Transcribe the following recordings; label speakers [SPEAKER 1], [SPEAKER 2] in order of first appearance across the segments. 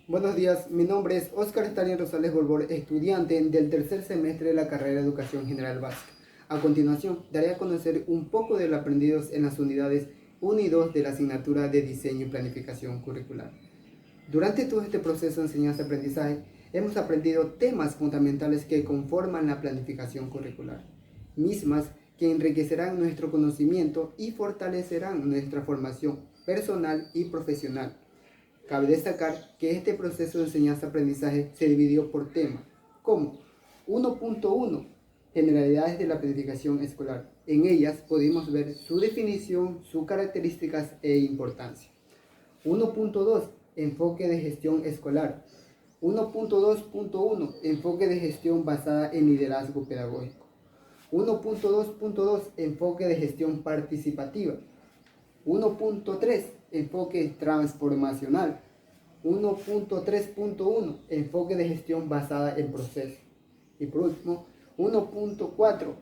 [SPEAKER 1] Buenos días, mi nombre es Óscar Stanley Rosales Borbor, estudiante del tercer semestre de la carrera de Educación General Básica. A continuación, daré a conocer un poco de lo aprendido en las unidades 1 y 2 de la asignatura de Diseño y Planificación Curricular. Durante todo este proceso de enseñanza-aprendizaje, hemos aprendido temas fundamentales que conforman la planificación curricular, mismas que enriquecerán nuestro conocimiento y fortalecerán nuestra formación personal y profesional. Cabe destacar que este proceso de enseñanza-aprendizaje se dividió por temas, como 1.1, generalidades de la planificación escolar. En ellas podemos ver su definición, sus características e importancia. 1.2, enfoque de gestión escolar. 1.2.1, enfoque de gestión basada en liderazgo pedagógico. 1.2.2, enfoque de gestión participativa. 1.3, enfoque transformacional. 1.3.1, enfoque de gestión basada en procesos. Y por último, 1.4,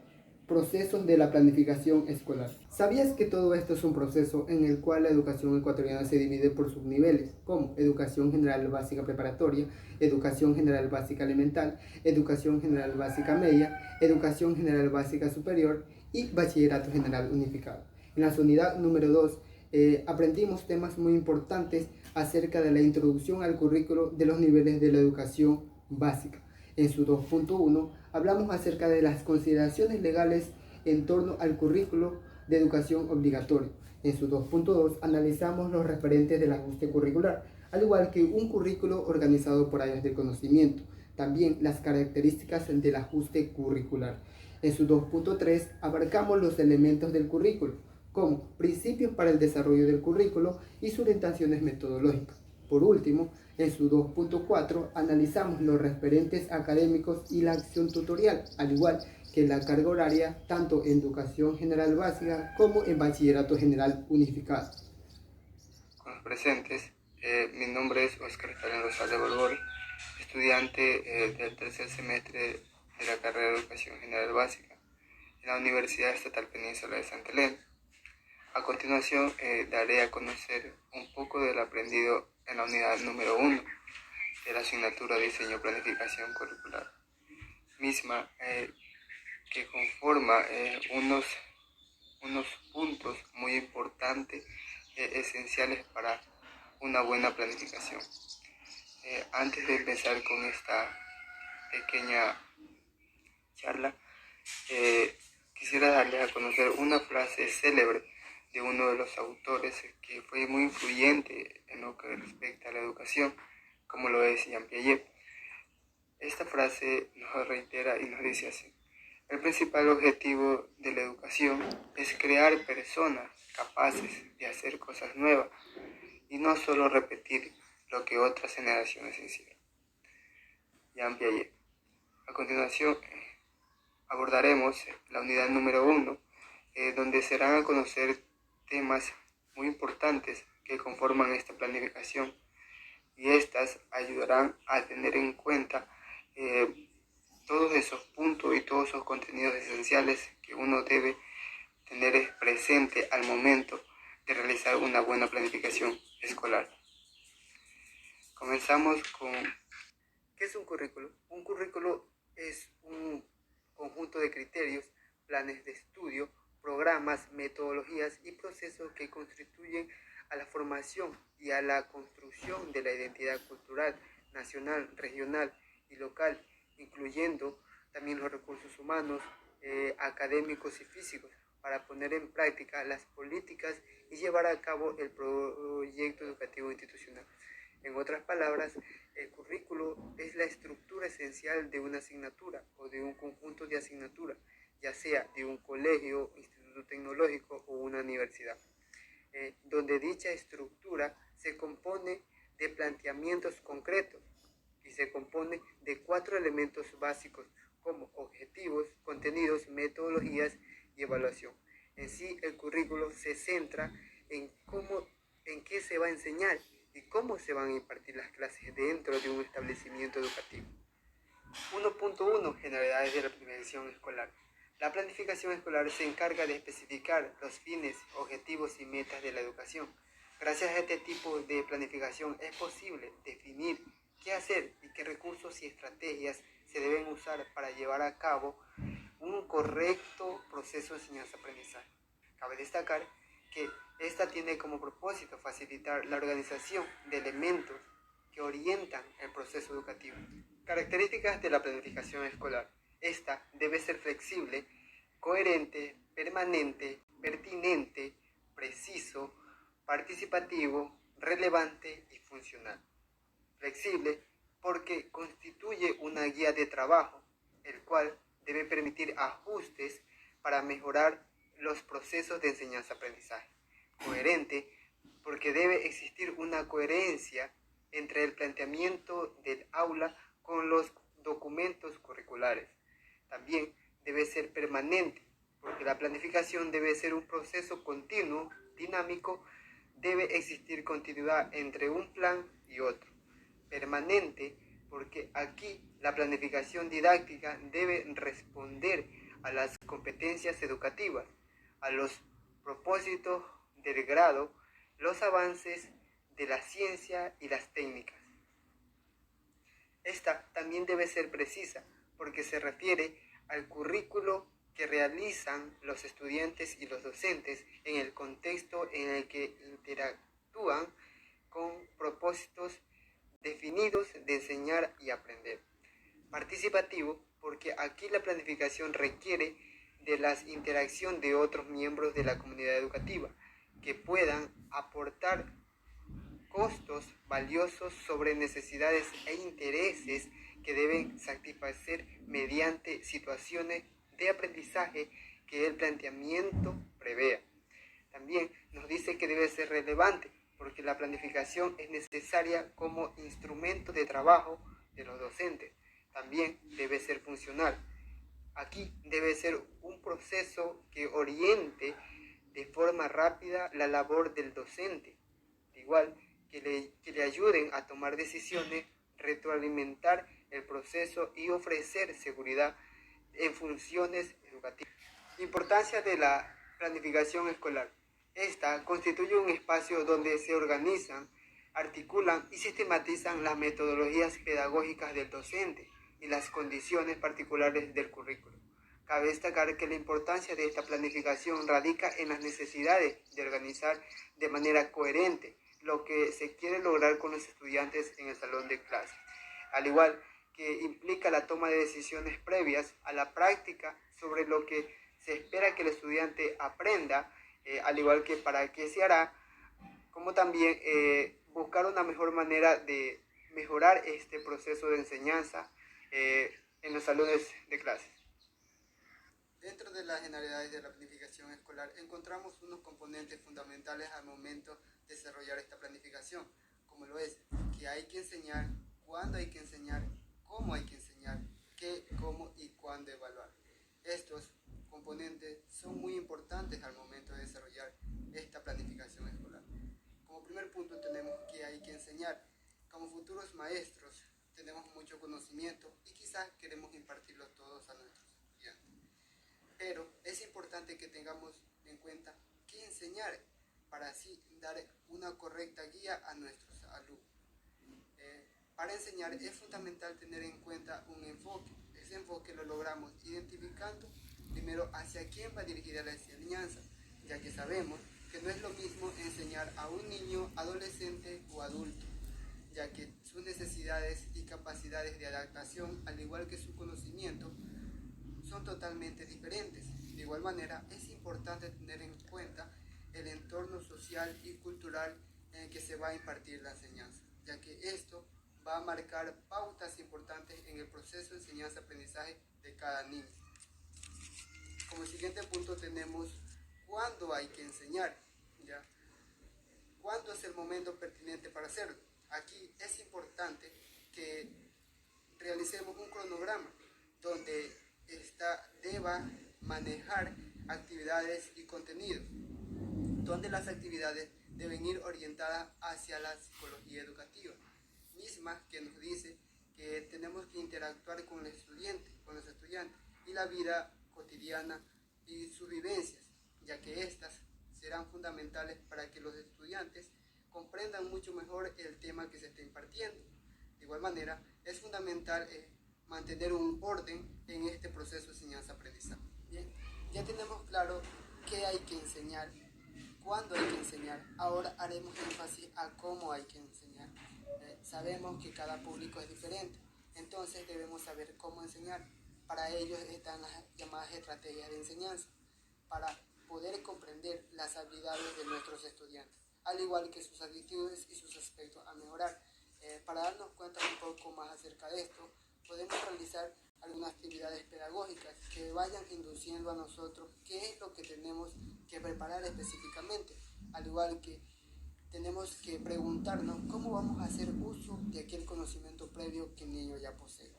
[SPEAKER 1] procesos de la planificación escolar. ¿Sabías que todo esto es un proceso en el cual la educación ecuatoriana se divide por subniveles, como educación general básica preparatoria, educación general básica elemental, educación general básica media, educación general básica superior y bachillerato general unificado? En la unidad número 2 aprendimos temas muy importantes acerca de la introducción al currículo de los niveles de la educación básica. En su 2.1 hablamos acerca de las consideraciones legales en torno al currículo de educación obligatorio. En su 2.2 analizamos los referentes del ajuste curricular, al igual que un currículo organizado por áreas de conocimiento. También las características del ajuste curricular. En su 2.3 abarcamos los elementos del currículo, como principios para el desarrollo del currículo y sus orientaciones metodológicas. Por último, en su 2.4 analizamos los referentes académicos y la acción tutorial, al igual que la carga horaria tanto en educación general básica como en bachillerato general unificado.
[SPEAKER 2] Con los presentes, mi nombre es Óscar Stanley Rosales Borbor, estudiante del tercer semestre de la carrera de Educación General Básica en la Universidad Estatal Península de Santa Elena. A continuación, daré a conocer un poco del aprendido en la unidad número 1 de la asignatura de Diseño y Planificación Curricular, misma que conforma unos puntos muy importantes, esenciales para una buena planificación. Antes de empezar con esta pequeña charla, quisiera darles a conocer una frase célebre de uno de los autores que fue muy influyente en lo que respecta a la educación, como lo es Jean Piaget. Esta frase nos reitera y nos dice así: el principal objetivo de la educación es crear personas capaces de hacer cosas nuevas y no solo repetir lo que otras generaciones hicieron. Jean Piaget. A continuación, abordaremos la unidad número 1, donde se darán a conocer temas muy importantes que conforman esta planificación, y estas ayudarán a tener en cuenta todos esos puntos y todos esos contenidos esenciales que uno debe tener presente al momento de realizar una buena planificación escolar. Comenzamos con ¿qué es un currículo? Un currículo es un conjunto de criterios, planes de estudio, programas, metodologías y procesos que constituyen a la formación y a la construcción de la identidad cultural, nacional, regional y local, incluyendo también los recursos humanos, académicos y físicos, para poner en práctica las políticas y llevar a cabo el proyecto educativo institucional. En otras palabras, el currículo es la estructura esencial de una asignatura o de un conjunto de asignaturas, ya sea de un colegio, instituto tecnológico o una universidad, donde dicha estructura se compone de planteamientos concretos y se compone de 4 elementos básicos como objetivos, contenidos, metodologías y evaluación. En sí, el currículo se centra en qué se va a enseñar y cómo se van a impartir las clases dentro de un establecimiento educativo. 1.1 Generalidades de la planificación escolar. La planificación escolar se encarga de especificar los fines, objetivos y metas de la educación. Gracias a este tipo de planificación es posible definir qué hacer y qué recursos y estrategias se deben usar para llevar a cabo un correcto proceso de enseñanza-aprendizaje. Cabe destacar que esta tiene como propósito facilitar la organización de elementos que orientan el proceso educativo. Características de la planificación escolar. Esta debe ser flexible, coherente, permanente, pertinente, preciso, participativo, relevante y funcional. Flexible porque constituye una guía de trabajo, el cual debe permitir ajustes para mejorar los procesos de enseñanza-aprendizaje. Coherente porque debe existir una coherencia entre el planteamiento del aula con los documentos curriculares. También debe ser permanente porque la planificación debe ser un proceso continuo, dinámico, debe existir continuidad entre un plan y otro. Permanente porque aquí la planificación didáctica debe responder a las competencias educativas, a los propósitos del grado, los avances de la ciencia y las técnicas. Esta también debe ser precisa porque se refiere al currículo que realizan los estudiantes y los docentes en el contexto en el que interactúan con propósitos definidos de enseñar y aprender. Participativo porque aquí la planificación requiere de la interacción de otros miembros de la comunidad educativa que puedan aportar costos valiosos sobre necesidades e intereses que deben satisfacer mediante situaciones de aprendizaje que el planteamiento prevea. También nos dice que debe ser relevante porque la planificación es necesaria como instrumento de trabajo de los docentes. También debe ser funcional. Aquí debe ser un proceso que oriente de forma rápida la labor del docente, igual que le ayuden a tomar decisiones, retroalimentar el proceso y ofrecer seguridad en funciones educativas. Importancia de la planificación escolar. Esta constituye un espacio donde se organizan, articulan y sistematizan las metodologías pedagógicas del docente y las condiciones particulares del currículo. Cabe destacar que la importancia de esta planificación radica en las necesidades de organizar de manera coherente lo que se quiere lograr con los estudiantes en el salón de clases, al igual que implica la toma de decisiones previas a la práctica sobre lo que se espera que el estudiante aprenda, al igual que para qué se hará, como también buscar una mejor manera de mejorar este proceso de enseñanza en los salones de clases. Dentro de las generalidades de la planificación escolar encontramos unos componentes fundamentales al momento de desarrollar esta planificación, como lo es que hay que enseñar, cuándo hay que enseñar, cómo hay que enseñar, qué, cómo y cuándo evaluar. Estos componentes son muy importantes al momento de desarrollar esta planificación escolar. Como primer punto tenemos que hay que enseñar. Como futuros maestros tenemos mucho conocimiento y quizás queremos impartirlo todos a nuestros estudiantes. Pero es importante que tengamos en cuenta qué enseñar para así dar una correcta guía a nuestros alumnos. Para enseñar es fundamental tener en cuenta un enfoque. Ese enfoque lo logramos identificando primero hacia quién va dirigida la enseñanza, ya que sabemos que no es lo mismo enseñar a un niño, adolescente o adulto, ya que sus necesidades y capacidades de adaptación, al igual que su conocimiento, son totalmente diferentes. De igual manera, es importante tener en cuenta el entorno social y cultural en el que se va a impartir la enseñanza, ya que esto va a marcar pautas importantes en el proceso de enseñanza-aprendizaje de cada niño. Como siguiente punto tenemos cuándo hay que enseñar, ¿ya? ¿Cuándo es el momento pertinente para hacerlo? Aquí es importante que realicemos un cronograma donde deba manejar actividades y contenidos, donde las actividades deben ir orientadas hacia la psicología educativa, misma que nos dice que tenemos que interactuar con los estudiantes y la vida cotidiana y sus vivencias, ya que estas serán fundamentales para que los estudiantes
[SPEAKER 1] comprendan mucho mejor el tema que se está impartiendo. De igual manera, es fundamental mantener un orden en este proceso de enseñanza-aprendizaje. Bien, ya tenemos claro qué hay que enseñar, cuándo hay que enseñar. Ahora haremos énfasis a cómo hay que enseñar. Sabemos que cada público es diferente, entonces debemos saber cómo enseñar. Para ello están las llamadas estrategias de enseñanza, para poder comprender las habilidades de nuestros estudiantes, al igual que sus actitudes y sus aspectos a mejorar. Para darnos cuenta un poco más acerca de esto, podemos realizar algunas actividades pedagógicas que vayan induciendo a nosotros qué es lo que tenemos que preparar específicamente, al igual que tenemos que preguntarnos cómo vamos a hacer uso de aquel conocimiento previo que el niño ya posee,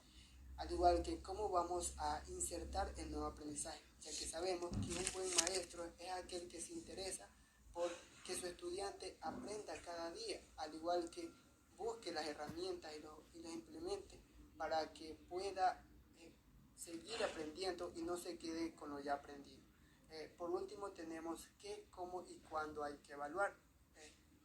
[SPEAKER 1] al igual que cómo vamos a insertar el nuevo aprendizaje, ya que sabemos que un buen maestro es aquel que se interesa por que su estudiante aprenda cada día, al igual que busque las herramientas y las implemente para que pueda seguir aprendiendo y no se quede con lo ya aprendido. Por último, tenemos qué, cómo y cuándo hay que evaluar.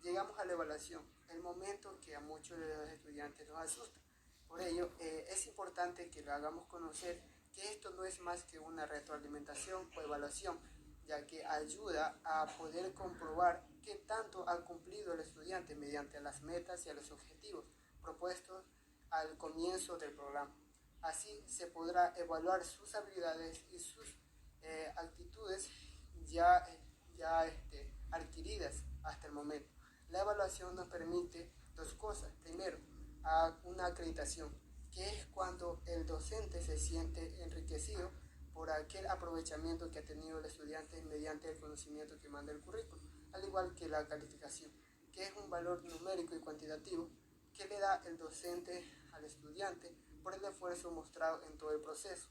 [SPEAKER 1] Llegamos a la evaluación, el momento que a muchos de los estudiantes los asusta. Por ello, es importante que lo hagamos conocer que esto no es más que una retroalimentación o evaluación, ya que ayuda a poder comprobar qué tanto ha cumplido el estudiante mediante las metas y los objetivos propuestos al comienzo del programa. Así se podrá evaluar sus habilidades y sus actitudes ya adquiridas hasta el momento. La evaluación nos permite dos cosas. Primero, una acreditación, que es cuando el docente se siente enriquecido por aquel aprovechamiento que ha tenido el estudiante mediante el conocimiento que manda el currículo, al igual que la calificación, que es un valor numérico y cuantitativo que le da el docente al estudiante por el esfuerzo mostrado en todo el proceso.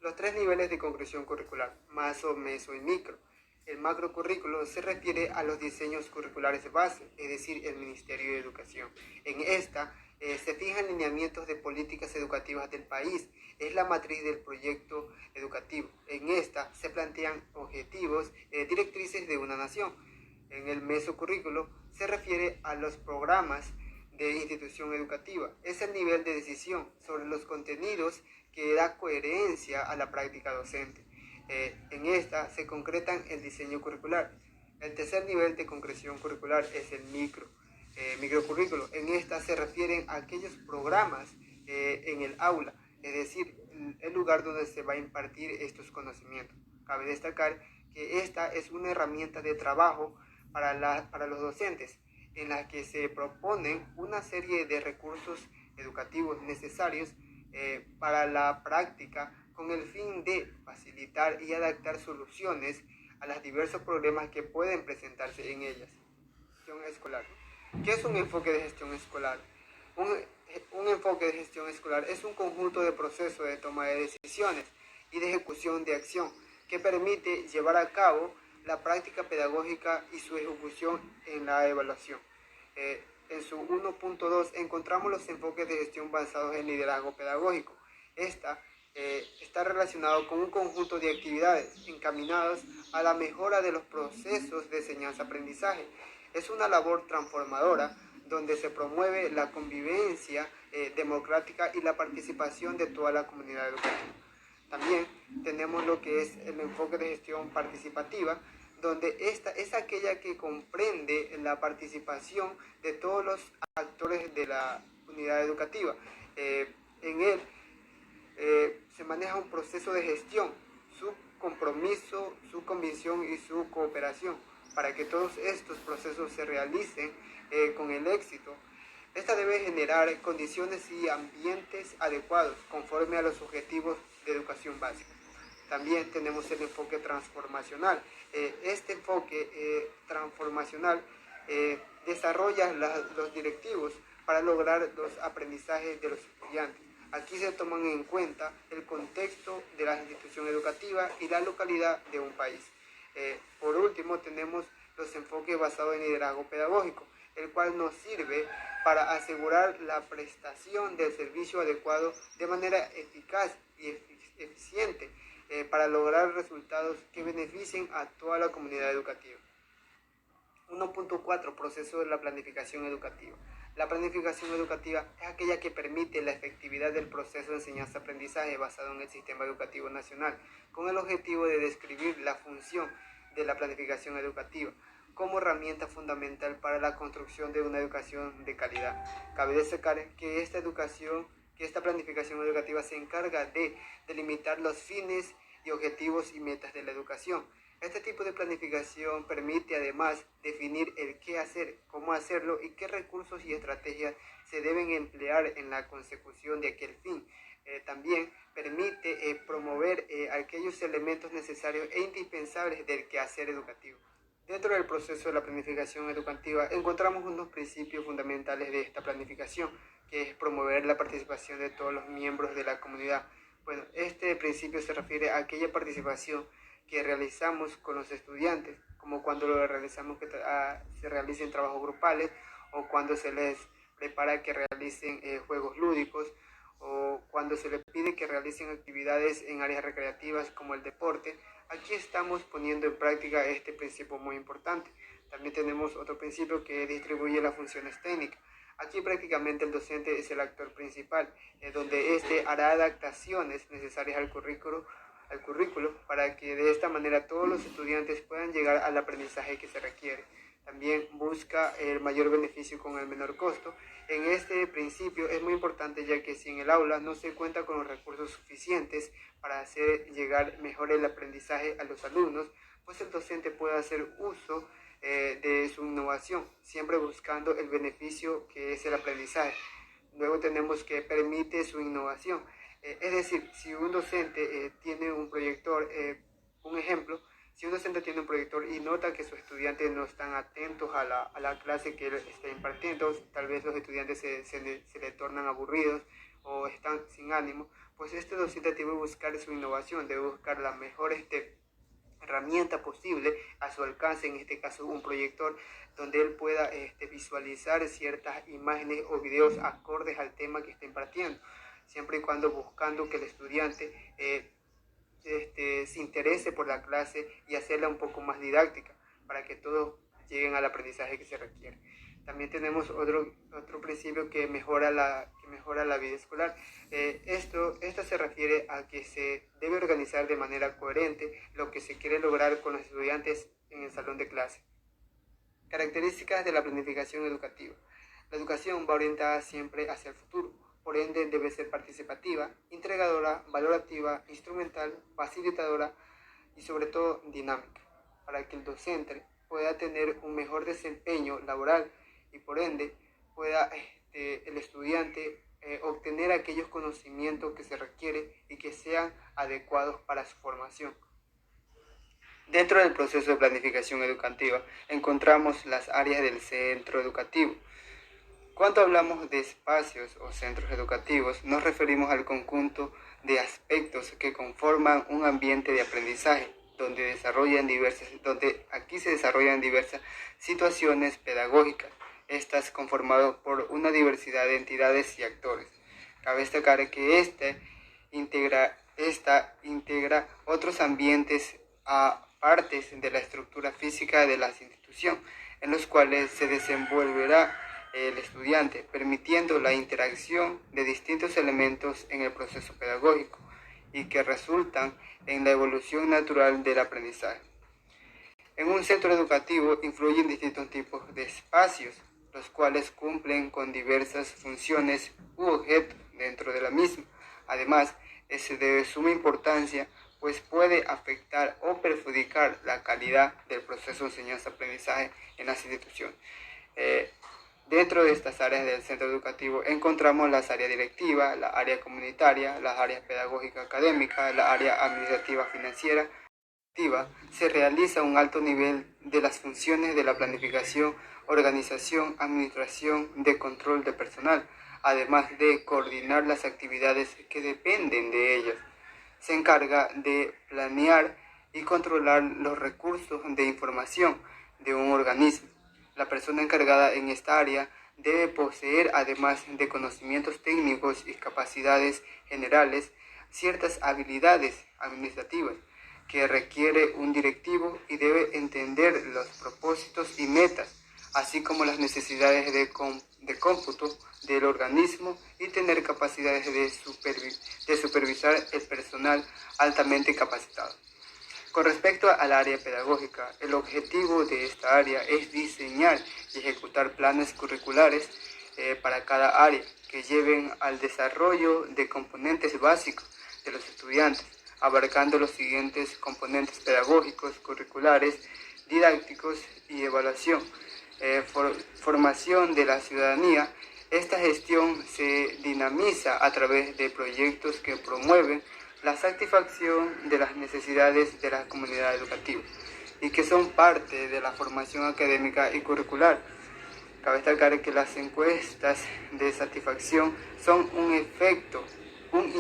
[SPEAKER 2] Los tres niveles de concreción curricular, maso, meso y micro. El macrocurrículo se refiere a los diseños curriculares de base, es decir, el Ministerio de Educación. En esta se fijan lineamientos de políticas educativas del país, es la matriz del proyecto educativo. En esta se plantean objetivos, directrices de una nación. En el mesocurrículo se refiere a los programas de institución educativa. Es el nivel de decisión sobre los contenidos que da coherencia a la práctica docente. En esta se concretan el diseño curricular. El tercer nivel de concreción curricular es el microcurrículo. En esta se refieren a aquellos programas en el aula, es decir, el lugar donde se va a impartir estos conocimientos. Cabe destacar que esta es una herramienta de trabajo para los docentes, en la que se proponen una serie de recursos educativos necesarios para la práctica con el fin de facilitar y adaptar soluciones a los diversos problemas que pueden presentarse en ellas. Gestión escolar. ¿Qué es un enfoque de gestión escolar? Un enfoque de gestión escolar es un conjunto de procesos de toma de decisiones y de ejecución de acción que permite llevar a cabo la práctica pedagógica y su ejecución en la evaluación. En su 1.2 encontramos los enfoques de gestión basados en liderazgo pedagógico. Esta está relacionado con un conjunto de actividades encaminadas a la mejora de los procesos de enseñanza-aprendizaje. Es una labor transformadora donde se promueve la convivencia democrática y la participación de toda la comunidad educativa. También tenemos lo que es el enfoque de gestión participativa, donde esta es aquella que comprende la participación de todos los actores de la unidad educativa. En él se maneja un proceso de gestión, su compromiso, su convicción y su cooperación para que todos estos procesos se realicen con el éxito. Esta debe generar condiciones y ambientes adecuados conforme a los objetivos de educación básica. También tenemos el enfoque transformacional. Este enfoque transformacional desarrolla los directivos para lograr los aprendizajes de los estudiantes. Aquí se toman en cuenta el contexto de la institución educativa y la localidad de un país. Por último, tenemos los enfoques basados en liderazgo pedagógico, el cual nos sirve para asegurar la prestación del servicio adecuado de manera eficaz y eficiente para lograr resultados que beneficien a toda la comunidad educativa. 1.4 Proceso de la planificación educativa. La planificación educativa es aquella que permite la efectividad del proceso de enseñanza-aprendizaje basado en el sistema educativo nacional, con el objetivo de describir la función de la planificación educativa como herramienta fundamental para la construcción de una educación de calidad. Cabe destacar que esta planificación educativa se encarga de delimitar los fines y objetivos y metas de la educación. Este tipo de planificación permite además definir el qué hacer, cómo hacerlo y qué recursos y estrategias se deben emplear en la consecución de aquel fin. También permite promover aquellos elementos necesarios e indispensables del quehacer educativo. Dentro del proceso de la planificación educativa encontramos unos principios fundamentales de esta planificación, que es promover la participación de todos los miembros de la comunidad. Bueno, este principio se refiere a aquella participación que realizamos con los estudiantes, como cuando lo realizamos que se realicen trabajos grupales o cuando se les prepara que realicen juegos lúdicos o cuando se les pide que realicen actividades en áreas recreativas como el deporte. Aquí estamos poniendo en práctica este principio muy importante. También tenemos otro principio que distribuye las funciones técnicas. Aquí prácticamente el docente es el actor principal, donde éste hará adaptaciones necesarias al currículo para que de esta manera todos los estudiantes puedan llegar al aprendizaje que se requiere. También busca el mayor beneficio con el menor costo. En este principio es muy importante, ya que si en el aula no se cuenta con los recursos suficientes para hacer llegar mejor el aprendizaje a los alumnos, pues el docente puede hacer uso de su innovación, siempre buscando el beneficio que es el aprendizaje. Luego tenemos que permite su innovación. Es decir, si un docente tiene un proyector, un ejemplo, si un docente tiene un proyector y nota que sus estudiantes no están atentos a la clase que él está impartiendo, tal vez los estudiantes se le tornan aburridos o están sin ánimo, pues este docente debe buscar su innovación, debe buscar la mejor herramienta posible a su alcance, en este caso un proyector, donde él pueda visualizar ciertas imágenes o videos acordes al tema que está impartiendo, siempre y cuando buscando que el estudiante se interese por la clase y hacerla un poco más didáctica para que todos lleguen al aprendizaje que se requiere. También tenemos otro principio que mejora la vida escolar. Esto se refiere a que se debe organizar de manera coherente lo que se quiere lograr con los estudiantes en el salón de clase. Características de la planificación educativa. La educación va orientada siempre hacia el futuro. Por ende, debe ser participativa, integradora, valorativa, instrumental, facilitadora y sobre todo dinámica, para que el docente pueda tener un mejor desempeño laboral y por ende pueda el estudiante obtener aquellos conocimientos que se requieren y que sean adecuados para su formación. Dentro del proceso de planificación educativa encontramos las áreas del centro educativo. Cuando hablamos de espacios o centros educativos, nos referimos al conjunto de aspectos que conforman un ambiente de aprendizaje, donde aquí se desarrollan diversas situaciones pedagógicas, estas conformadas por una diversidad de entidades y actores. Cabe destacar que esta integra otros ambientes a partes de la estructura física de la institución, en los cuales se desenvolverá el estudiante, permitiendo la interacción de distintos elementos en el proceso pedagógico y que resultan en la evolución natural del aprendizaje. En un centro educativo influyen distintos tipos de espacios, los cuales cumplen con diversas funciones u objetos dentro de la misma. Además, es de suma importancia, pues puede afectar o perjudicar la calidad del proceso de enseñanza-aprendizaje en las instituciones. Dentro de estas áreas del centro educativo encontramos las áreas directivas, la área comunitaria, las áreas pedagógicas académicas, la área administrativa financiera. Se realiza un alto nivel de las funciones de la planificación, organización, administración, de control de personal, además de coordinar las actividades que dependen de ellas. Se encarga de planear y controlar los recursos de información de un organismo. La persona encargada en esta área debe poseer, además de conocimientos técnicos y capacidades generales, ciertas habilidades administrativas que requiere un directivo y debe entender los propósitos y metas las necesidades de cómputo del organismo y tener capacidades de supervisar el personal altamente capacitado. Con respecto al área pedagógica, el objetivo de esta área es diseñar y ejecutar planes curriculares para cada área que lleven al desarrollo de componentes básicos de los estudiantes, abarcando los siguientes componentes pedagógicos, curriculares, didácticos y evaluación. Formación de la ciudadanía. Esta gestión se dinamiza a través de proyectos que promueven la satisfacción de las necesidades de la comunidad educativa y que son parte de la formación académica y curricular. Cabe destacar que las encuestas de satisfacción son un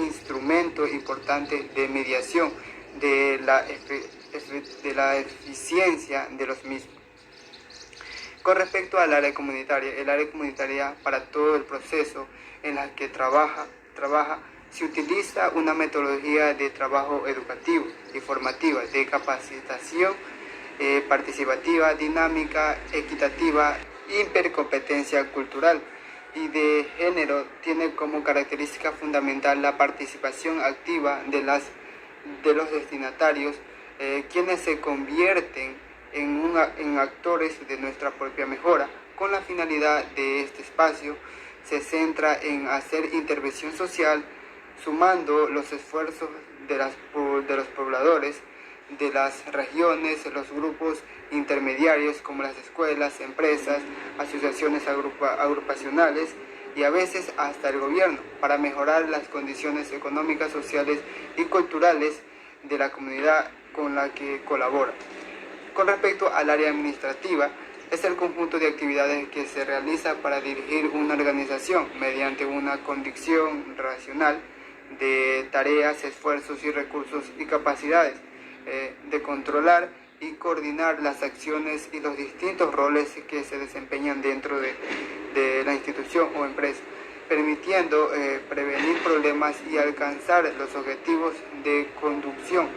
[SPEAKER 2] instrumento importante de mediación de la eficiencia de los mismos. Con respecto al área comunitaria, el área comunitaria para todo el proceso en el que trabaja, se utiliza una metodología de trabajo educativo y formativa, de capacitación participativa, dinámica, equitativa, hipercompetencia cultural y de género. Tiene como característica fundamental la participación activa de los destinatarios, quienes se convierten en actores de nuestra propia mejora. Con la finalidad de este espacio se centra en hacer intervención social, sumando los esfuerzos de los pobladores, de las regiones, los grupos intermediarios como las escuelas, empresas, asociaciones agrupacionales y a veces hasta el gobierno, para mejorar las condiciones económicas, sociales y culturales de la comunidad con la que colabora. Con respecto al área administrativa, es el conjunto de actividades que se realiza para dirigir una organización mediante una conducción racional de tareas, esfuerzos y recursos y capacidades, de controlar y coordinar las acciones y los distintos roles que se desempeñan dentro de la institución o empresa, permitiendo prevenir problemas y alcanzar los objetivos de conducción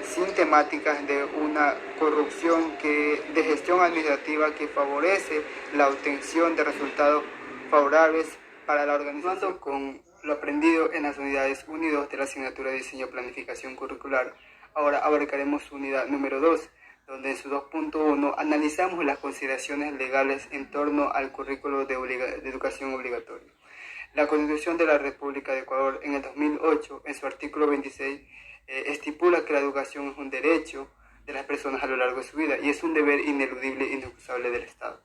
[SPEAKER 2] sin temáticas de una corrupción de gestión administrativa que favorece la obtención de resultados favorables para la organización. Con lo aprendido en las unidades 1 y 2 de la asignatura de diseño y planificación curricular, ahora abarcaremos su unidad número 2, donde en su 2.1 analizamos las consideraciones legales en torno al currículo de educación obligatoria. La Constitución de la República de Ecuador en el 2008, en su artículo 26, estipula que la educación es un derecho de las personas a lo largo de su vida y es un deber ineludible e inexcusable del Estado.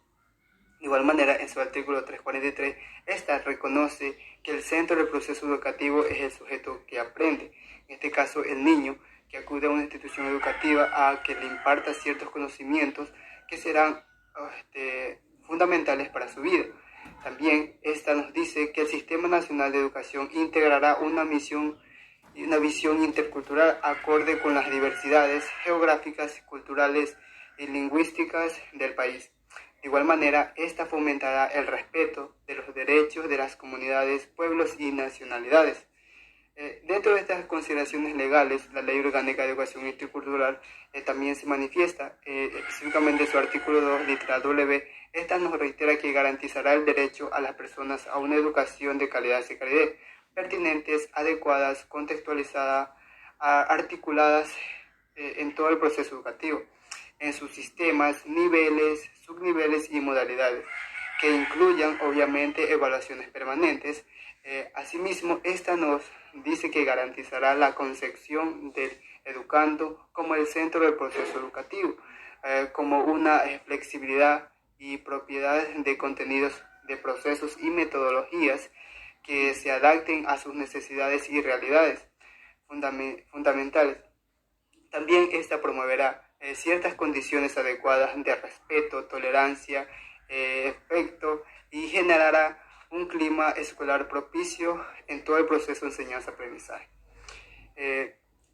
[SPEAKER 2] De igual manera, en su artículo 343, esta reconoce que el centro del proceso educativo es el sujeto que aprende, en este caso el niño, que acude a una institución educativa a que le imparta ciertos conocimientos que serán fundamentales para su vida. También esta nos dice que el Sistema Nacional de Educación integrará una visión intercultural acorde con las diversidades geográficas, culturales y lingüísticas del país. De igual manera, esta fomentará el respeto de los derechos de las comunidades, pueblos y nacionalidades. Dentro de estas consideraciones legales, la Ley Orgánica de Educación Intercultural también se manifiesta, específicamente su artículo 2, letra W. Esta nos reitera que garantizará el derecho a las personas a una educación de calidad y calidez, pertinentes, adecuadas, contextualizadas, articuladas en todo el proceso educativo, en sus sistemas, niveles, subniveles y modalidades, que incluyan obviamente evaluaciones permanentes. Asimismo, esta nos dice que garantizará la concepción del educando como el centro del proceso educativo, como una flexibilidad y propiedades de contenidos, de procesos y metodologías que se adapten a sus necesidades y realidades fundamentales. También esta promoverá ciertas condiciones adecuadas de respeto, tolerancia, afecto y generará un clima escolar propicio en todo el proceso de enseñanza-aprendizaje.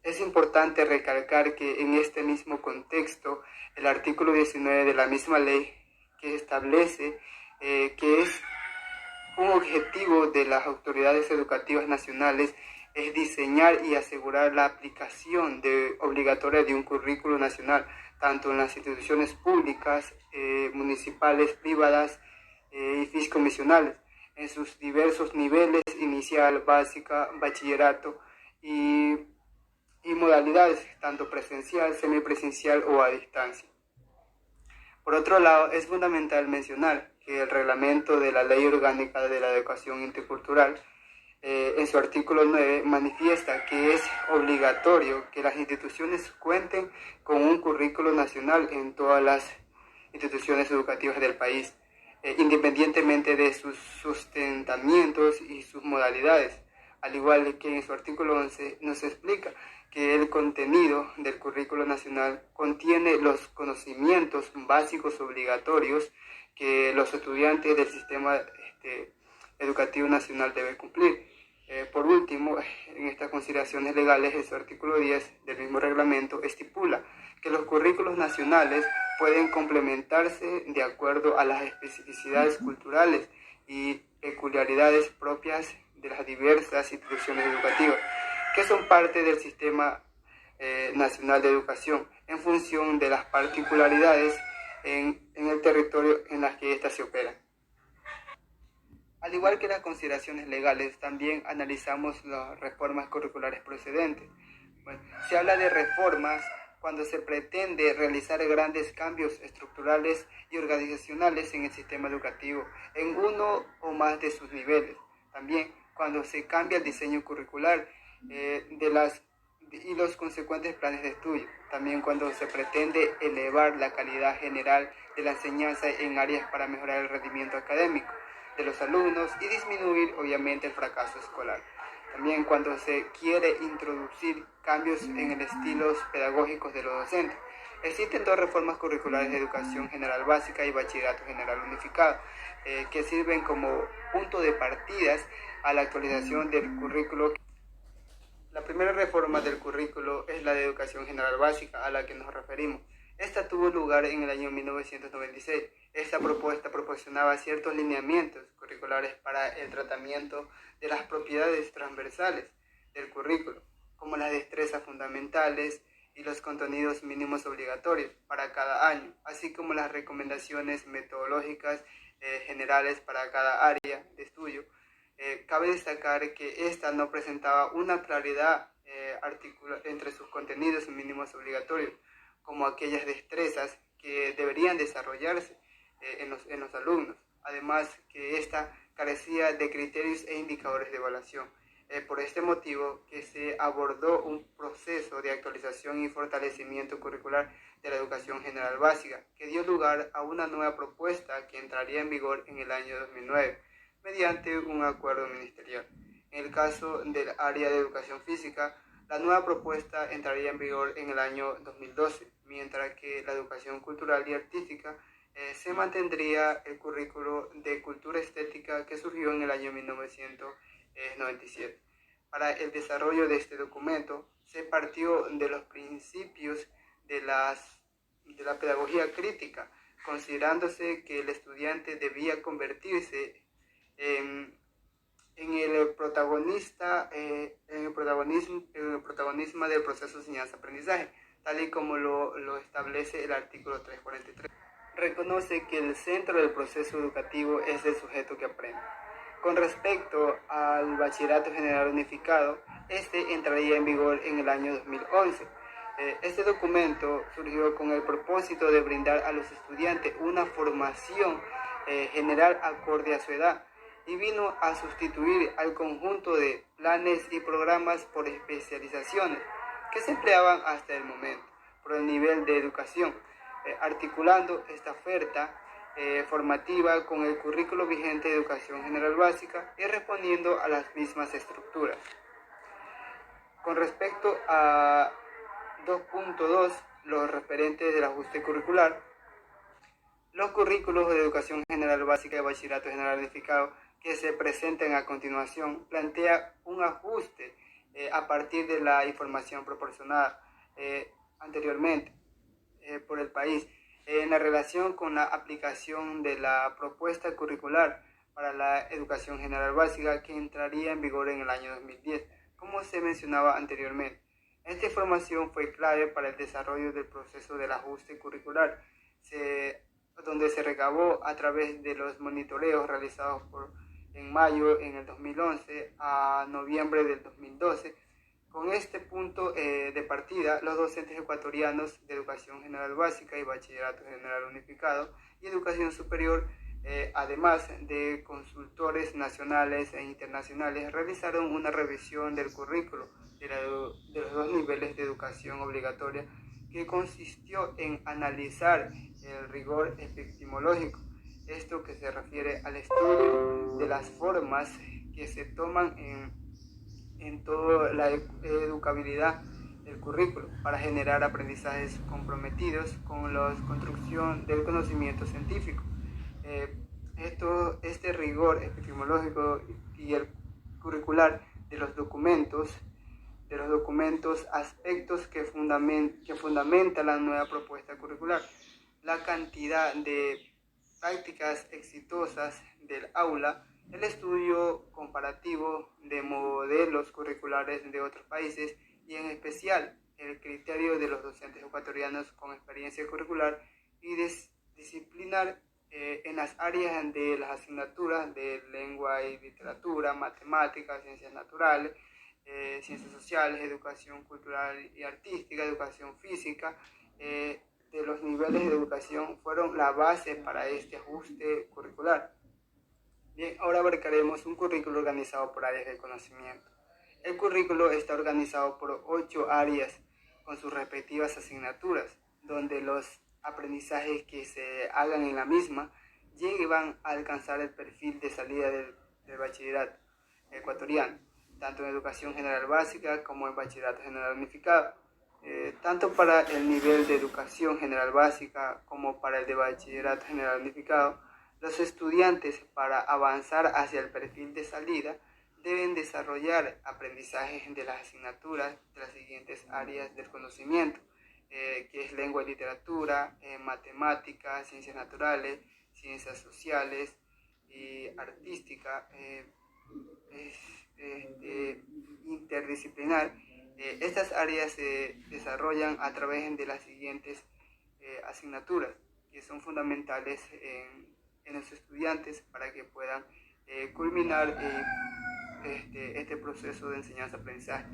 [SPEAKER 2] Es importante recalcar que en este mismo contexto, el artículo 19 de la misma ley que establece que es un objetivo de las autoridades educativas nacionales es diseñar y asegurar la aplicación obligatoria de un currículo nacional tanto en las instituciones públicas, municipales, privadas y fiscomisionales, en sus diversos niveles, inicial, básica, bachillerato y modalidades, tanto presencial, semipresencial o a distancia. Por otro lado, es fundamental mencionar que el reglamento de la Ley Orgánica de la Educación Intercultural, en su artículo 9, manifiesta que es obligatorio que las instituciones cuenten con un currículo nacional en todas las instituciones educativas del país, independientemente de sus sustentamientos y sus modalidades, al igual que en su artículo 11 nos explica que el contenido del currículo nacional contiene los conocimientos básicos obligatorios que los estudiantes del sistema educativo nacional deben cumplir. Por último, en estas consideraciones legales, el artículo 10 del mismo reglamento estipula que los currículos nacionales pueden complementarse de acuerdo a las especificidades culturales y peculiaridades propias de las diversas instituciones educativas, que son parte del Sistema Nacional de Educación, en función de las particularidades en el territorio en las que éstas se operan. Al igual que las consideraciones legales, también analizamos las reformas curriculares procedentes. Bueno, se habla de reformas cuando se pretende realizar grandes cambios estructurales y organizacionales en el sistema educativo, en uno o más de sus niveles. También cuando se cambia el diseño curricular y los consecuentes planes de estudio. También cuando se pretende elevar la calidad general de la enseñanza en áreas para mejorar el rendimiento académico de los alumnos y disminuir obviamente el fracaso escolar. También cuando se quiere introducir cambios en el estilos pedagógicos de los docentes. Existen dos reformas curriculares de educación general básica y bachillerato general unificado, que sirven como punto de partidas a la actualización del currículo. La primera reforma del currículo es la de educación general básica, a la que nos referimos. Esta tuvo lugar en el año 1996. Esta propuesta proporcionaba ciertos lineamientos curriculares para el tratamiento de las propiedades transversales del currículo, como las destrezas fundamentales y los contenidos mínimos obligatorios para cada año, así como las recomendaciones metodológicas generales para cada área de estudio. Cabe destacar que esta no presentaba una claridad entre sus contenidos mínimos obligatorios, como aquellas destrezas que deberían desarrollarse en los alumnos. Además que esta carecía de criterios e indicadores de evaluación. Por este motivo que se abordó un proceso de actualización y fortalecimiento curricular de la educación general básica, que dio lugar a una nueva propuesta que entraría en vigor en el año 2009, mediante un acuerdo ministerial. En el caso del área de educación física, la nueva propuesta entraría en vigor en el año 2012, mientras que la educación cultural y artística se mantendría el currículo de cultura estética que surgió en el año 1997. Para el desarrollo de este documento se partió de los principios de la pedagogía crítica, considerándose que el estudiante debía convertirse en el protagonismo del proceso de enseñanza-aprendizaje, tal y como lo establece el artículo 343. Reconoce que el centro del proceso educativo es el sujeto que aprende. Con respecto al bachillerato general unificado, este entraría en vigor en el año 2011. Este documento surgió con el propósito de brindar a los estudiantes una formación general acorde a su edad, y vino a sustituir al conjunto de planes y programas por especializaciones que se empleaban hasta el momento por el nivel de educación, articulando esta oferta formativa con el currículo vigente de educación general básica y respondiendo a las mismas estructuras. Con respecto a 2.2, los referentes del ajuste curricular, los currículos de educación general básica y bachillerato general unificado que se presentan a continuación plantea un ajuste a partir de la información proporcionada anteriormente por el país en la relación con la aplicación de la propuesta curricular para la educación general básica, que entraría en vigor en el año 2010, como se mencionaba anteriormente. Esta información fue clave para el desarrollo del proceso del ajuste curricular, donde se recabó a través de los monitoreos realizados en mayo en el 2011 a noviembre del 2012. Con este punto de partida, los docentes ecuatorianos de Educación General Básica y Bachillerato General Unificado y Educación Superior, además de consultores nacionales e internacionales, realizaron una revisión del currículo de los dos niveles de educación obligatoria, que consistió en analizar el rigor epistemológico, esto que se refiere al estudio de las formas que se toman en toda la educabilidad del currículo para generar aprendizajes comprometidos con la construcción del conocimiento científico. Este rigor epistemológico y el curricular de los documentos, aspectos que fundamenta la nueva propuesta curricular, la cantidad de prácticas exitosas del aula, el estudio comparativo de modelos curriculares de otros países y en especial el criterio de los docentes ecuatorianos con experiencia curricular y disciplinar en las áreas de las asignaturas de lengua y literatura, matemáticas, ciencias naturales, ciencias sociales, educación cultural y artística, educación física, de los niveles de educación fueron la base para este ajuste curricular. Bien, ahora abarcaremos un currículo organizado por áreas de conocimiento. El currículo está organizado por 8 áreas con sus respectivas asignaturas, donde los aprendizajes que se hagan en la misma llevan a alcanzar el perfil de salida del bachillerato ecuatoriano, tanto en educación general básica como en bachillerato general unificado. Tanto para el nivel de educación general básica como para el de bachillerato general unificado, los estudiantes, para avanzar hacia el perfil de salida, deben desarrollar aprendizajes de las asignaturas de las siguientes áreas del conocimiento, que es lengua y literatura, matemáticas, ciencias naturales, ciencias sociales y artística, interdisciplinar. Estas áreas se desarrollan a través de las siguientes asignaturas, que son fundamentales en los estudiantes para que puedan culminar este proceso de enseñanza-aprendizaje.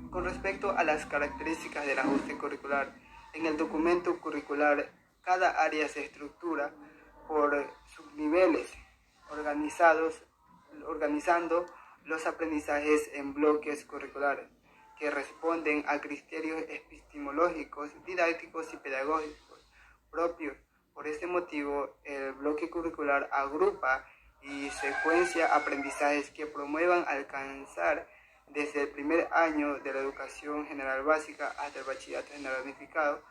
[SPEAKER 2] Con respecto a las características del ajuste curricular, en el documento curricular cada área se estructura por subniveles, organizando los aprendizajes en bloques curriculares que responden a criterios epistemológicos, didácticos y pedagógicos propios. Por este motivo, el bloque curricular agrupa y secuencia aprendizajes que promuevan alcanzar desde el primer año de la educación general básica hasta el bachillerato general unificado,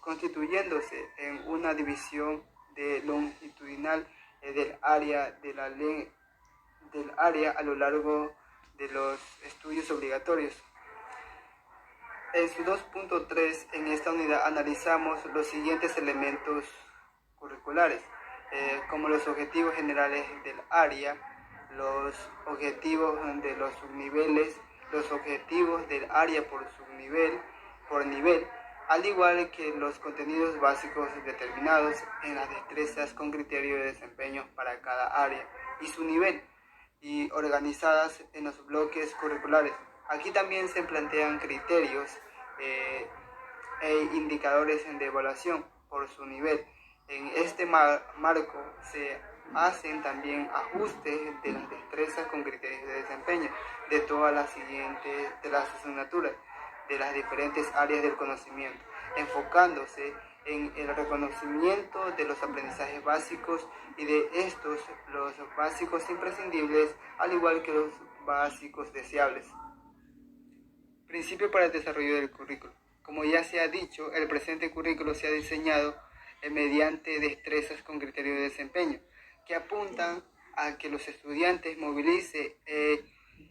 [SPEAKER 2] constituyéndose en una división longitudinal del área a lo largo de los estudios obligatorios. En su 2.3, en esta unidad analizamos los siguientes elementos curriculares, como los objetivos generales del área, los objetivos de los subniveles, los objetivos del área por nivel, al igual que los contenidos básicos determinados en las destrezas con criterio de desempeño para cada área y su nivel, y organizadas en los bloques curriculares. Aquí también se plantean criterios e indicadores de evaluación por su nivel. En este marco se hacen también ajustes de las destrezas con criterios de desempeño de todas las asignaturas de las diferentes áreas del conocimiento, enfocándose en el reconocimiento de los aprendizajes básicos y de estos los básicos imprescindibles, al igual que los básicos deseables. Principio para el desarrollo del currículo. Como ya se ha dicho, el presente currículo se ha diseñado mediante destrezas con criterio de desempeño, que apuntan a que los estudiantes movilicen e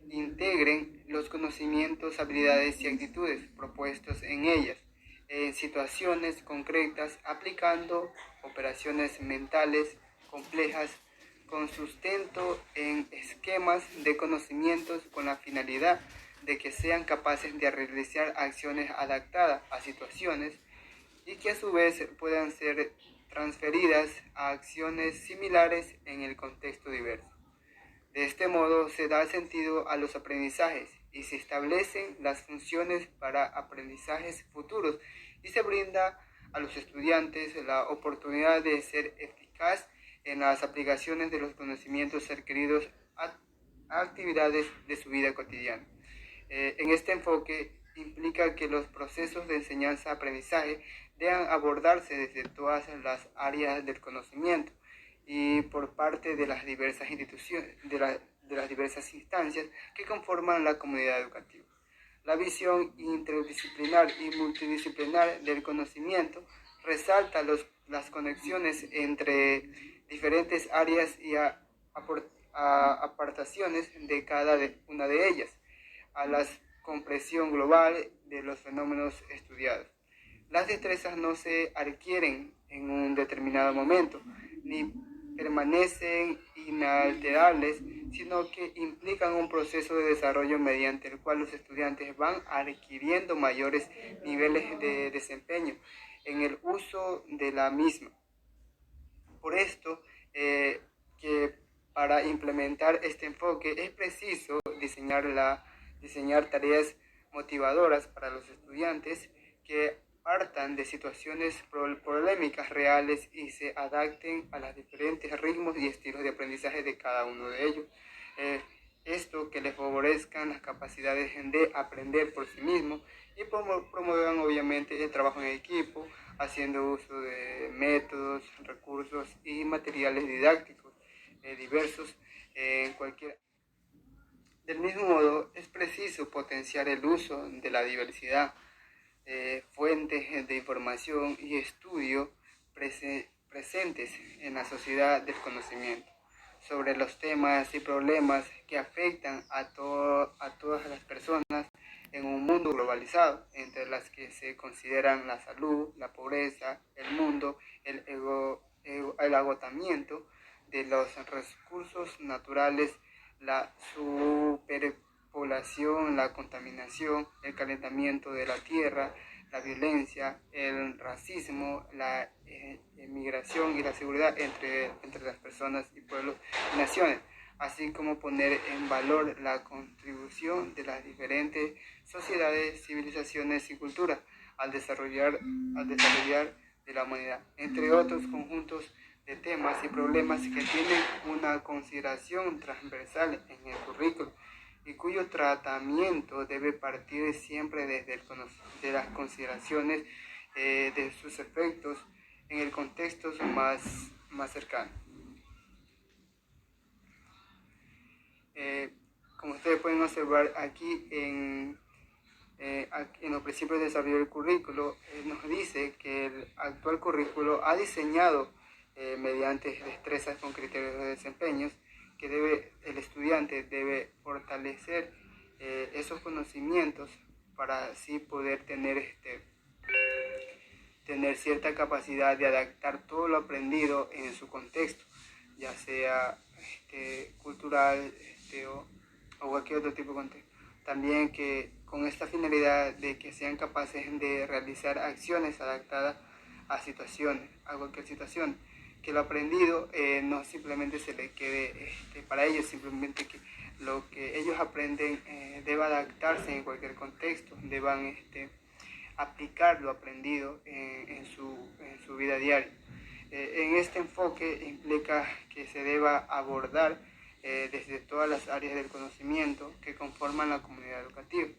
[SPEAKER 2] integren los conocimientos, habilidades y actitudes propuestos en ellas, en situaciones concretas, aplicando operaciones mentales complejas con sustento en esquemas de conocimientos con la finalidad de que sean capaces de realizar acciones adaptadas a situaciones y que a su vez puedan ser transferidas a acciones similares en el contexto diverso. De este modo se da sentido a los aprendizajes y se establecen las funciones para aprendizajes futuros y se brinda a los estudiantes la oportunidad de ser eficaz en las aplicaciones de los conocimientos adquiridos a actividades de su vida cotidiana. En este enfoque implica que los procesos de enseñanza-aprendizaje deban abordarse desde todas las áreas del conocimiento y por parte de las diversas instituciones, de las diversas instancias que conforman la comunidad educativa. La visión interdisciplinar y multidisciplinar del conocimiento resalta las conexiones entre diferentes áreas y aportaciones de cada una de ellas a la comprensión global de los fenómenos estudiados. Las destrezas no se adquieren en un determinado momento, ni permanecen inalterables, sino que implican un proceso de desarrollo mediante el cual los estudiantes van adquiriendo mayores niveles de desempeño en el uso de la misma. Por esto, que para implementar este enfoque es preciso diseñar tareas motivadoras para los estudiantes que partan de situaciones polémicas reales y se adapten a los diferentes ritmos y estilos de aprendizaje de cada uno de ellos. Esto que les favorezcan las capacidades de aprender por sí mismos y promuevan obviamente el trabajo en equipo, haciendo uso de métodos, recursos y materiales didácticos diversos en cualquier. Del mismo modo, es preciso potenciar el uso de la diversidad, fuentes de información y estudio presentes en la sociedad del conocimiento sobre los temas y problemas que afectan a todas las personas en un mundo globalizado, entre las que se consideran la salud, la pobreza, el mundo, el agotamiento de los recursos naturales, la superpoblación, la contaminación, el calentamiento de la tierra, la violencia, el racismo, la emigración y la seguridad entre las personas y pueblos y naciones, así como poner en valor la contribución de las diferentes sociedades, civilizaciones y culturas al desarrollar de la humanidad, entre otros conjuntos de temas y problemas que tienen una consideración transversal en el currículo y cuyo tratamiento debe partir siempre desde de las consideraciones de sus efectos en el contexto más cercano. Como ustedes pueden observar aquí en los principios de desarrollo del currículo, nos dice que el actual currículo ha diseñado mediante destrezas con criterios de desempeños que el estudiante debe fortalecer esos conocimientos para así poder tener cierta capacidad de adaptar todo lo aprendido en su contexto, ya sea cultural o cualquier otro tipo de contexto. También que con esta finalidad de que sean capaces de realizar acciones adaptadas a cualquier situación, que lo aprendido no simplemente se le quede para ellos, simplemente que lo que ellos aprenden deba adaptarse en cualquier contexto, deban aplicar lo aprendido en su vida diaria. En este enfoque implica que se deba abordar desde todas las áreas del conocimiento que conforman la comunidad educativa.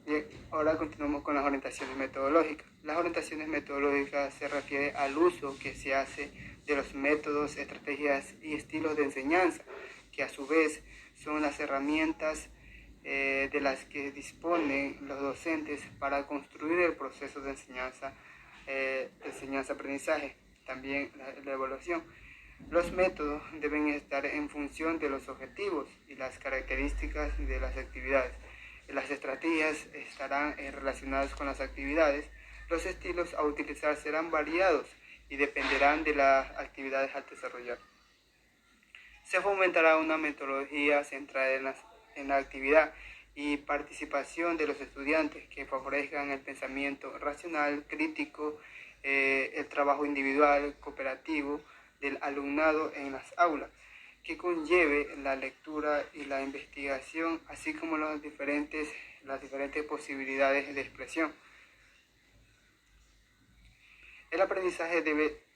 [SPEAKER 2] Bien, ahora continuamos con las orientaciones metodológicas. Las orientaciones metodológicas se refieren al uso que se hace de los métodos, estrategias y estilos de enseñanza, que a su vez son las herramientas de las que disponen los docentes para construir el proceso de enseñanza-aprendizaje, también la evaluación. Los métodos deben estar en función de los objetivos y las características de las actividades. Las estrategias estarán relacionadas con las actividades. Los estilos a utilizar serán variados y dependerán de las actividades a desarrollar. Se fomentará una metodología centrada en la actividad y participación de los estudiantes que favorezcan el pensamiento racional, crítico, el trabajo individual, cooperativo del alumnado en las aulas, que conlleve la lectura y la investigación, así como las diferentes posibilidades de expresión. El aprendizaje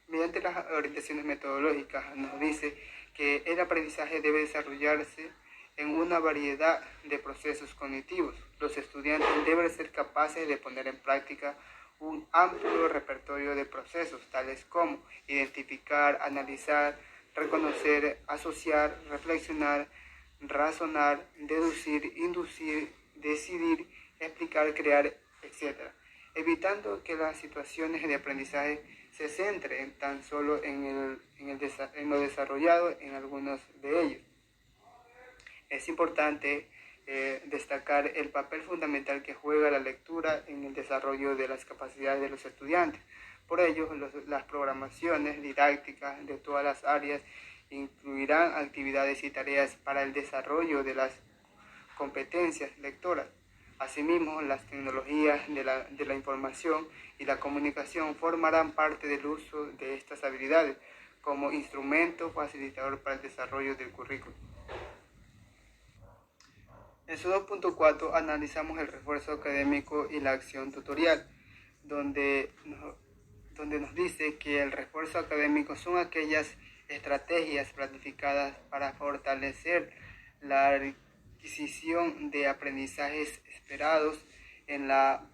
[SPEAKER 2] mediante las orientaciones metodológicas, nos dice que el aprendizaje debe desarrollarse en una variedad de procesos cognitivos. Los estudiantes deben ser capaces de poner en práctica un amplio repertorio de procesos, tales como identificar, analizar, reconocer, asociar, reflexionar, razonar, deducir, inducir, decidir, explicar, crear, etc., evitando que las situaciones de aprendizaje se centren tan solo en lo desarrollado en algunos de ellos. Es importante destacar el papel fundamental que juega la lectura en el desarrollo de las capacidades de los estudiantes. Por ello, las programaciones didácticas de todas las áreas incluirán actividades y tareas para el desarrollo de las competencias lectoras. Asimismo, las tecnologías de la información y la comunicación formarán parte del uso de estas habilidades como instrumento facilitador para el desarrollo del currículo. En su 2.4 analizamos el refuerzo académico y la acción tutorial, donde nos dice que el refuerzo académico son aquellas estrategias planificadas para fortalecer la adquisición de aprendizajes esperados en la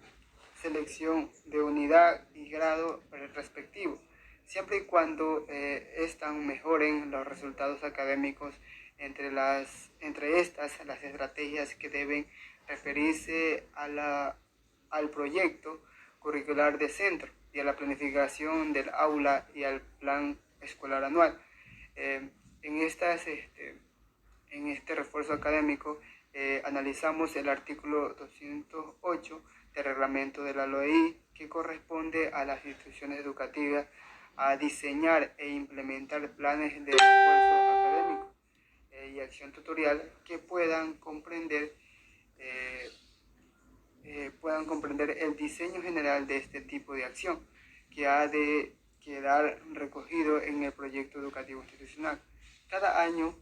[SPEAKER 2] selección de unidad y grado respectivo, siempre y cuando éstas mejoren los resultados académicos. Entre estas, las estrategias que deben referirse al proyecto curricular de centro y a la planificación del aula y al plan escolar anual. En este refuerzo académico analizamos el artículo 208 del reglamento de la LOEI, que corresponde a las instituciones educativas a diseñar e implementar planes de refuerzo académico y acción tutorial que puedan comprender el diseño general de este tipo de acción, que ha de quedar recogido en el proyecto educativo institucional. Cada año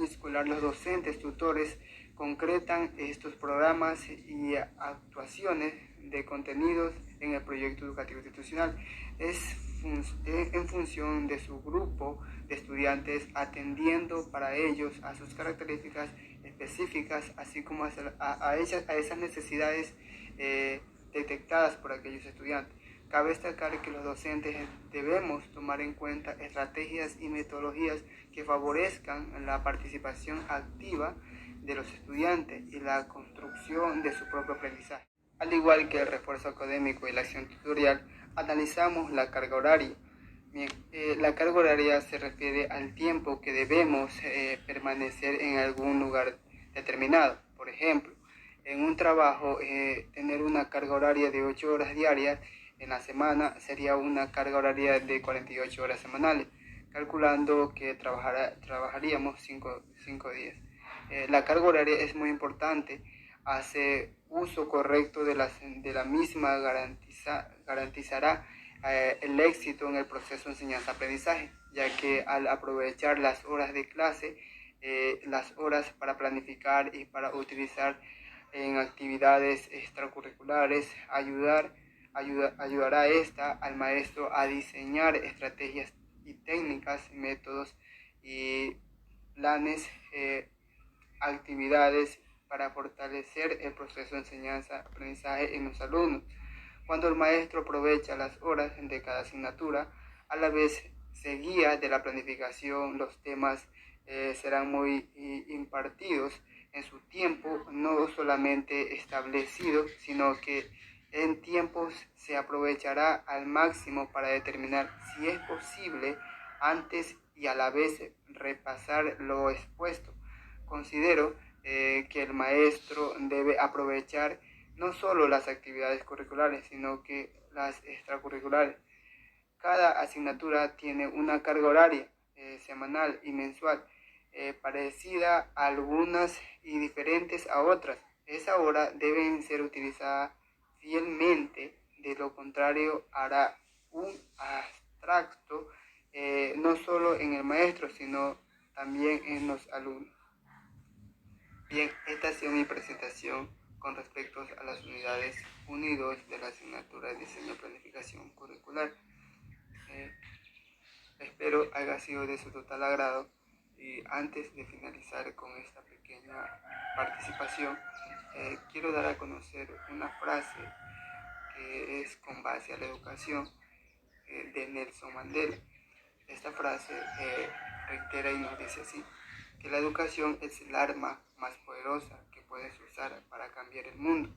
[SPEAKER 2] escolar, los docentes tutores concretan estos programas y actuaciones de contenidos en el proyecto educativo institucional. En función de su grupo de estudiantes, atendiendo para ellos a sus características específicas, así como a esas necesidades detectadas por aquellos estudiantes. Cabe destacar que los docentes debemos tomar en cuenta estrategias y metodologías que favorezcan la participación activa de los estudiantes y la construcción de su propio aprendizaje. Al igual que el refuerzo académico y la acción tutorial, analizamos la carga horaria. Bien, la carga horaria se refiere al tiempo que debemos permanecer en algún lugar determinado. Por ejemplo, en un trabajo, tener una carga horaria de 8 horas diarias en la semana sería una carga horaria de 48 horas semanales, calculando que trabajaríamos 5 días. La carga horaria es muy importante. Hace uso correcto de la misma garantizará el éxito en el proceso de enseñanza-aprendizaje, ya que al aprovechar las horas de clase, las horas para planificar y para utilizar en actividades extracurriculares, ayudará al maestro a diseñar estrategias y técnicas, métodos y planes, actividades para fortalecer el proceso de enseñanza-aprendizaje en los alumnos. Cuando el maestro aprovecha las horas de cada asignatura, a la vez se guía de la planificación, los temas serán muy impartidos en su tiempo, no solamente establecido, sino que en tiempos se aprovechará al máximo para determinar si es posible antes y a la vez repasar lo expuesto. Considero que el maestro debe aprovechar no solo las actividades curriculares, sino que las extracurriculares. Cada asignatura tiene una carga horaria semanal y mensual parecida a algunas y diferentes a otras. Esa hora deben ser utilizadas fielmente, de lo contrario hará un abstracto no solo en el maestro, sino también en los alumnos. Bien, esta ha sido mi presentación con respecto a las unidades 1 y 2 de la asignatura de Diseño y Planificación Curricular. Espero haya sido de su total agrado, y antes de finalizar con esta pequeña participación, quiero dar a conocer una frase que es con base a la educación de Nelson Mandela. Esta frase reitera y nos dice así: que la educación es el arma más poderosa que puedes usar para cambiar el mundo.